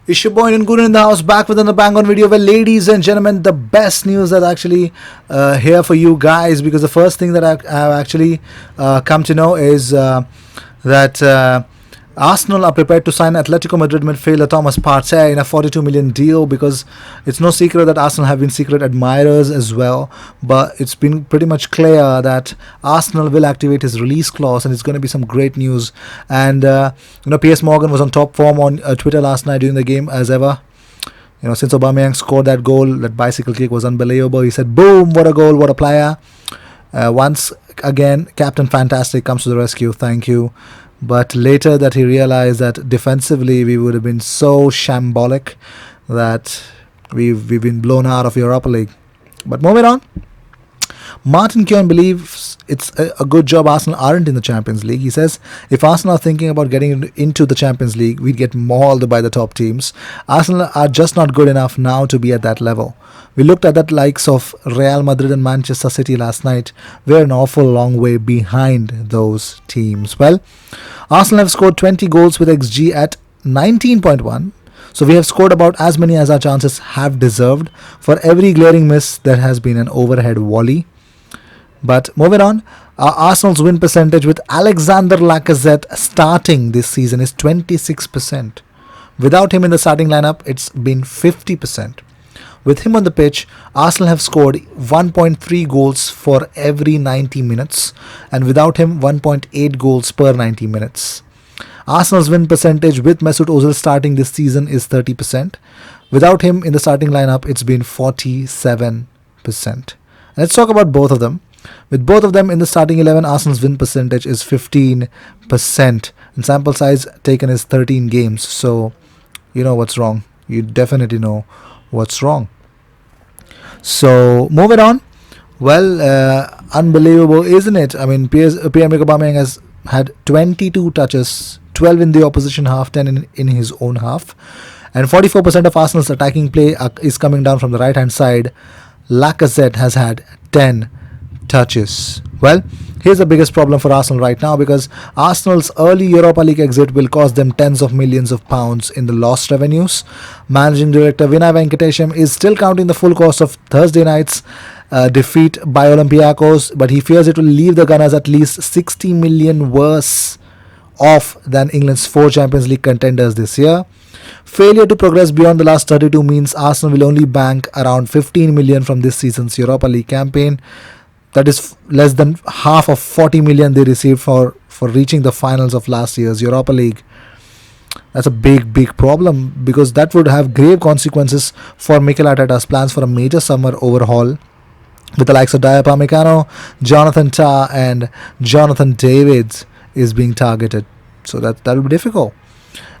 It's your boy Ngunun in the house, back with another bang on video. Well, ladies and gentlemen, the best news that's actually here for you guys, because the first thing that I've actually come to know is that Arsenal are prepared to sign Atletico Madrid midfielder Thomas Partey in a 42 million deal, because it's no secret that Arsenal have been secret admirers as well. But it's been pretty much clear that Arsenal will activate his release clause, and it's going to be some great news. And Piers Morgan was on top form on Twitter last night during the game as ever. Since Aubameyang scored that goal, that bicycle kick was unbelievable. He said, "Boom! What a goal! What a player!" Once again, Captain Fantastic comes to the rescue. Thank you. But later that he realized that defensively we would have been so shambolic that we've been blown out of Europa League. But moving on, Martin Keown believes it's a good job Arsenal aren't in the Champions League. He says, if Arsenal are thinking about getting into the Champions League, we'd get mauled by the top teams. Arsenal are just not good enough now to be at that level. We looked at the likes of Real Madrid and Manchester City last night. We're an awful long way behind those teams. Well, Arsenal have scored 20 goals with XG at 19.1. So we have scored about as many as our chances have deserved. For every glaring miss, there has been an overhead volley. But moving on, Arsenal's win percentage with Alexander Lacazette starting this season is 26%. Without him in the starting lineup, it's been 50%. With him on the pitch, Arsenal have scored 1.3 goals for every 90 minutes, and without him, 1.8 goals per 90 minutes. Arsenal's win percentage with Mesut Ozil starting this season is 30%. Without him in the starting lineup, it's been 47%. And let's talk about both of them. With both of them in the starting 11, Arsenal's win percentage is 15%. And sample size taken is 13 games. So, you know what's wrong. You definitely know what's wrong. So, moving on. Well, unbelievable, isn't it? I mean, Pierre-Emerick Aubameyang has had 22 touches, 12 in the opposition half, 10 in his own half. And 44% of Arsenal's attacking play is coming down from the right-hand side. Lacazette has had 10 touches. Well, here's the biggest problem for Arsenal right now, because Arsenal's early Europa League exit will cost them tens of millions of pounds in the lost revenues. Managing director Vinay Venkatesham is still counting the full cost of Thursday night's defeat by Olympiacos, but he fears it will leave the Gunners at least 60 million worse off than England's 4 Champions League contenders this year. Failure to progress beyond the last 32 means Arsenal will only bank around 15 million from this season's Europa League campaign. That is less than half of 40 million they received for reaching the finals of last year's Europa League. That's a big problem, because that would have grave consequences for Mikel Arteta's plans for a major summer overhaul, with the likes of Dyer Upamecano, Jonathan Tah and Jonathan David is being targeted. So that will be difficult.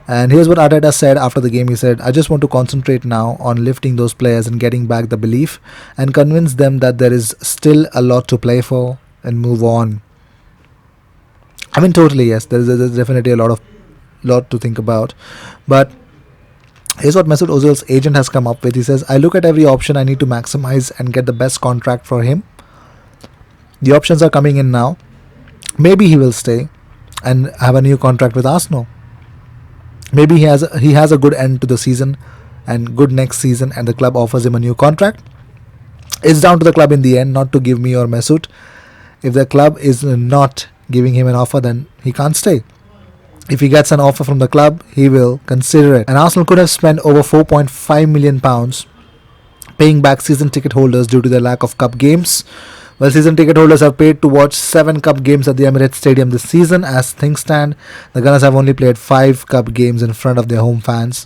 And here's what Arteta said after the game. He said, "I just want to concentrate now on lifting those players and getting back the belief and convince them that there is still a lot to play for and move on." I mean, totally, yes. There's definitely a lot to think about. But here's what Mesut Ozil's agent has come up with. He says, "I look at every option I need to maximize and get the best contract for him. The options are coming in now. Maybe he will stay and have a new contract with Arsenal. Maybe he has a good end to the season and good next season, and the club offers him a new contract. It's down to the club in the end, not to give me or Mesut. If the club is not giving him an offer, then he can't stay. If he gets an offer from the club, he will consider it." And Arsenal could have spent over £4.5 million paying back season ticket holders due to their lack of cup games. Well, season ticket holders have paid to watch 7 cup games at the Emirates Stadium this season. As things stand, the Gunners have only played 5 cup games in front of their home fans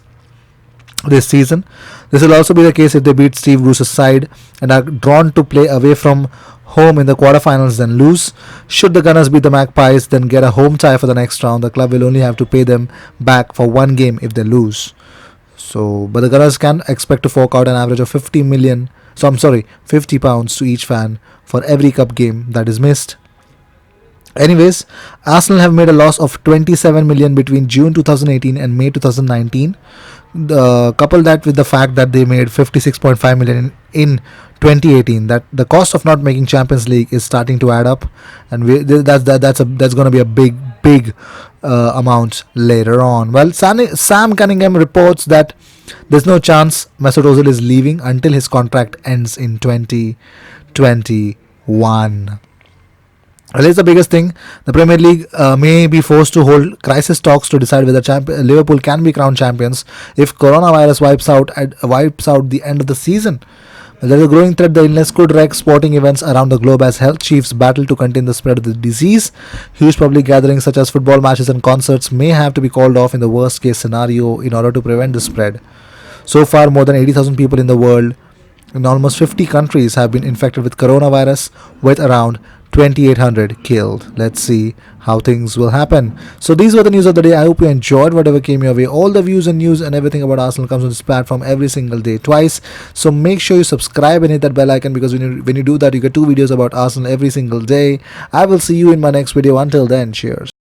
this season. This will also be the case if they beat Steve Bruce's side and are drawn to play away from home in the quarterfinals, then lose. Should the Gunners beat the Magpies, then get a home tie for the next round, the club will only have to pay them back for 1 game if they lose. But the Gunners can expect to fork out an average of £50 to each fan for every cup game that is missed. Anyways, Arsenal have made a loss of 27 million between June 2018 and May 2019. Couple that with the fact that they made 56.5 million in 2018. That the cost of not making Champions League is starting to add up, and that's going to be a big amounts later on. Well, Sam Cunningham reports that there's no chance Mesut Ozil is leaving until his contract ends in 2021. Well, here's the biggest thing. The Premier League may be forced to hold crisis talks to decide whether Liverpool can be crowned champions if coronavirus wipes out the end of the season. Well, there is a growing threat the illness could wreck sporting events around the globe as health chiefs battle to contain the spread of the disease. Huge public gatherings such as football matches and concerts may have to be called off in the worst case scenario in order to prevent the spread. So far, more than 80,000 people in the world in almost 50 countries have been infected with coronavirus, with around 2,800 killed. Let's see how things will happen. So these were the news of the day. I hope you enjoyed whatever came your way. All the views and news and everything about Arsenal comes on this platform every single day, twice. So make sure you subscribe and hit that bell icon, because when you do that, you get 2 videos about Arsenal every single day. I will see you in my next video. Until then, cheers.